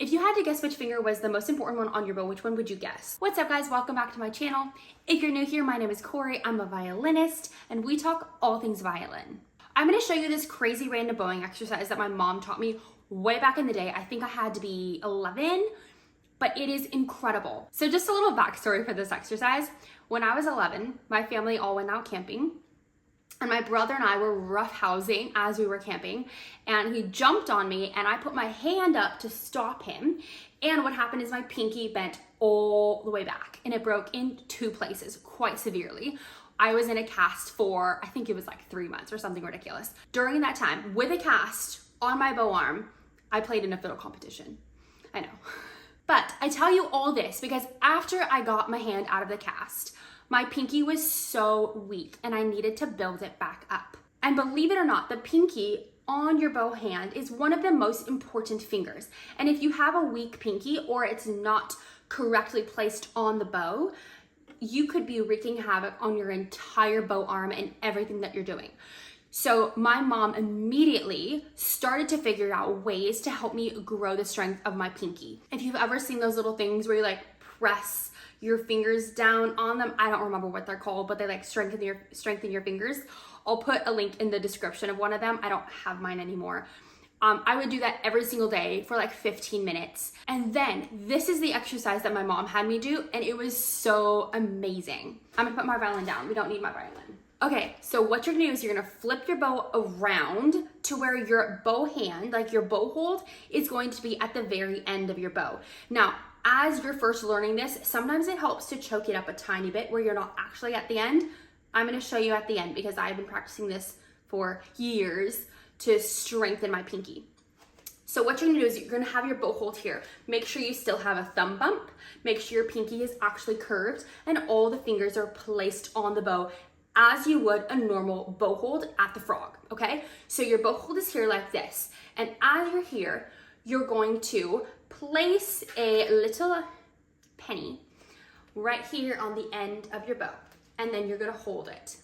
If you had to guess which finger was the most important one on your bow, which one would you guess? What's up guys, welcome back to my channel. If you're new here, my name is Corey, I'm a violinist, and we talk all things violin. I'm gonna show you this crazy random bowing exercise that my mom taught me way back in the day. I think I had to be 11, but it is incredible. So just a little backstory for this exercise. When I was 11, my family all went out camping, and my brother and I were roughhousing as we were camping, and he jumped on me and I put my hand up to stop him. And what happened is my pinky bent all the way back and it broke in 2 places quite severely. I was in a cast for, I think it was like 3 months or something ridiculous. During that time, with a cast on my bow arm, I played in a fiddle competition. I know. But I tell you all this because after I got my hand out of the cast, my pinky was so weak and I needed to build it back up. And believe it or not, the pinky on your bow hand is one of the most important fingers. And if you have a weak pinky or it's not correctly placed on the bow, you could be wreaking havoc on your entire bow arm and everything that you're doing. So my mom immediately started to figure out ways to help me grow the strength of my pinky. If you've ever seen those little things where you like press your fingers down on them, I don't remember what they're called, but they like strengthen your fingers. I'll put a link in the description of one of them. I don't have mine anymore. I would do that every single day for like 15 minutes. And then this is the exercise that my mom had me do, and it was so amazing. I'm gonna put my violin down. We don't need my violin. Okay, so what you're gonna do is you're gonna flip your bow around to where your bow hand, like your bow hold, is going to be at the very end of your bow. Now, as you're first learning this, sometimes it helps to choke it up a tiny bit where you're not actually at the end. I'm gonna show you at the end because I've been practicing this for years to strengthen my pinky. So what you're gonna do is you're gonna have your bow hold here. Make sure you still have a thumb bump. Make sure your pinky is actually curved and all the fingers are placed on the bow as you would a normal bow hold at the frog, okay? So your bow hold is here like this. And as you're here, you're going to place a little penny right here on the end of your bow. And then you're gonna hold it.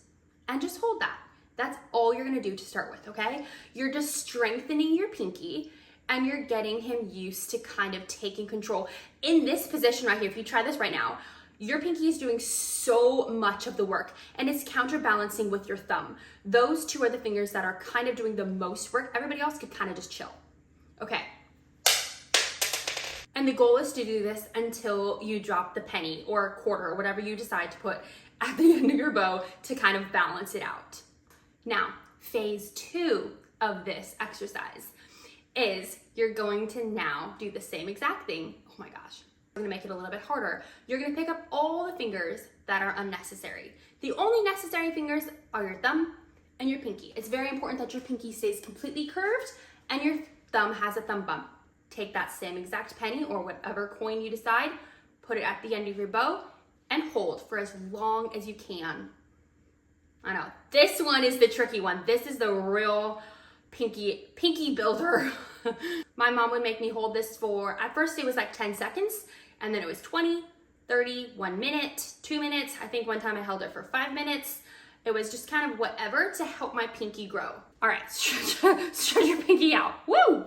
And just hold that. That's all you're gonna do to start with, okay? You're just strengthening your pinky and you're getting him used to kind of taking control. In this position right here, if you try this right now, your pinky is doing so much of the work and it's counterbalancing with your thumb. Those 2 are the fingers that are kind of doing the most work. Everybody else could kind of just chill. Okay. And the goal is to do this until you drop the penny or a quarter or whatever you decide to put at the end of your bow to kind of balance it out. Now, phase 2 of this exercise is you're going to now do the same exact thing. Oh my gosh. I'm gonna make it a little bit harder. You're gonna pick up all the fingers that are unnecessary. The only necessary fingers are your thumb and your pinky. It's very important that your pinky stays completely curved and your thumb has a thumb bump. Take that same exact penny or whatever coin you decide, put it at the end of your bow and hold for as long as you can. I know, this one is the tricky one. This is the real pinky builder. My mom would make me hold this for, at first it was like 10 seconds, and then it was 20, 30, 1 minute, 2 minutes. I think one time I held it for 5 minutes. It was just kind of whatever to help my pinky grow. All right, stretch your pinky out, woo!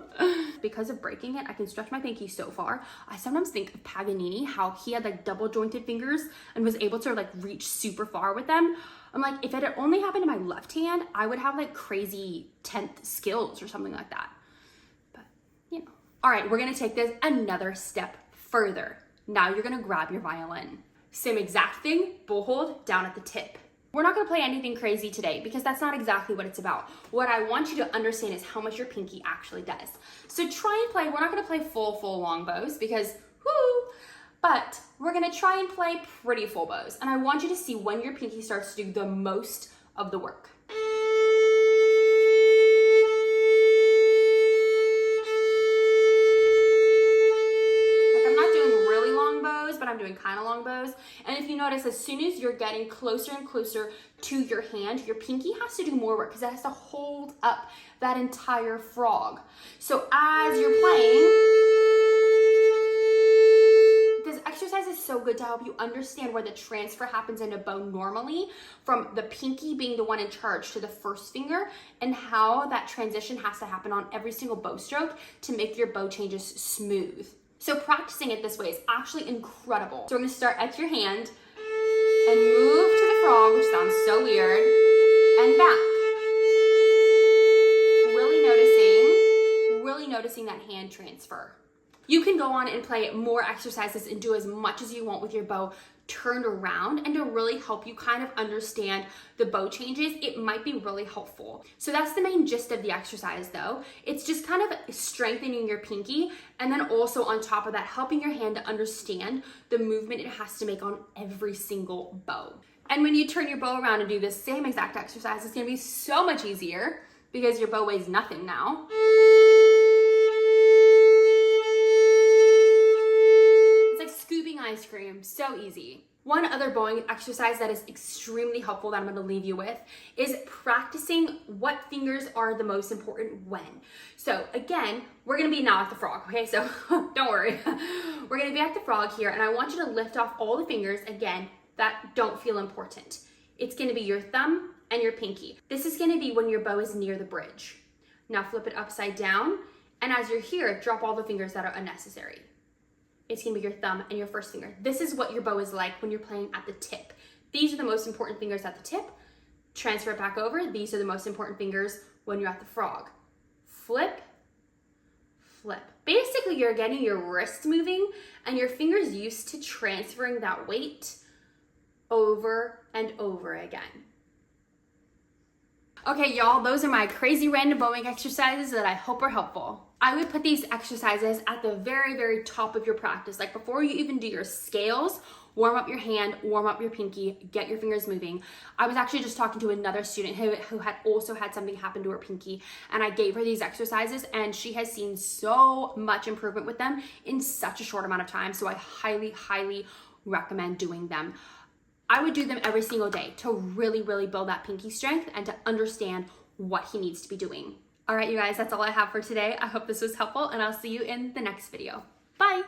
Because of breaking it, I can stretch my pinky so far. I sometimes think of Paganini, how he had like double jointed fingers and was able to like reach super far with them. I'm like, if it had only happened to my left hand, I would have like crazy 10th skills or something like that. But, you know. All right, we're gonna take this another step further. Now you're gonna grab your violin. Same exact thing, bow hold down at the tip. We're not gonna play anything crazy today because that's not exactly what it's about. What I want you to understand is how much your pinky actually does. So try and play, we're not gonna play full long bows because, whoo, but we're gonna try and play pretty full bows. And I want you to see when your pinky starts to do the most of the work. But I'm doing kind of long bows. And if you notice, as soon as you're getting closer and closer to your hand, your pinky has to do more work because it has to hold up that entire frog. So as you're playing, this exercise is so good to help you understand where the transfer happens in a bow normally from the pinky being the one in charge to the first finger, and how that transition has to happen on every single bow stroke to make your bow changes smooth. So practicing it this way is actually incredible. So we're gonna start at your hand and move to the frog, which sounds so weird, and back. Really noticing that hand transfer. You can go on and play more exercises and do as much as you want with your bow turned around, and to really help you kind of understand the bow changes, it might be really helpful. So that's the main gist of the exercise though. It's just kind of strengthening your pinky, and then also on top of that, helping your hand to understand the movement it has to make on every single bow. And when you turn your bow around and do the same exact exercise, it's gonna be so much easier because your bow weighs nothing now. Ice cream, so easy. One other bowing exercise that is extremely helpful that I'm going to leave you with is practicing what fingers are the most important when. So again, we're going to be now at the frog, okay? So don't worry. We're going to be at the frog here, and I want you to lift off all the fingers, again, that don't feel important. It's going to be your thumb and your pinky. This is going to be when your bow is near the bridge. Now flip it upside down, and as you're here, drop all the fingers that are unnecessary. It's gonna be your thumb and your first finger. This is what your bow is like when you're playing at the tip. These are the most important fingers at the tip. Transfer it back over. These are the most important fingers when you're at the frog. Flip, flip. Basically, you're getting your wrist moving and your fingers used to transferring that weight over and over again. Okay, y'all, those are my crazy random bowing exercises that I hope are helpful. I would put these exercises at the very, very top of your practice. Like before you even do your scales, warm up your hand, warm up your pinky, get your fingers moving. I was actually just talking to another student who had also had something happen to her pinky, and I gave her these exercises, and she has seen so much improvement with them in such a short amount of time. So I highly, highly recommend doing them. I would do them every single day to really, really build that pinky strength and to understand what he needs to be doing. All right, you guys, that's all I have for today. I hope this was helpful, and I'll see you in the next video. Bye.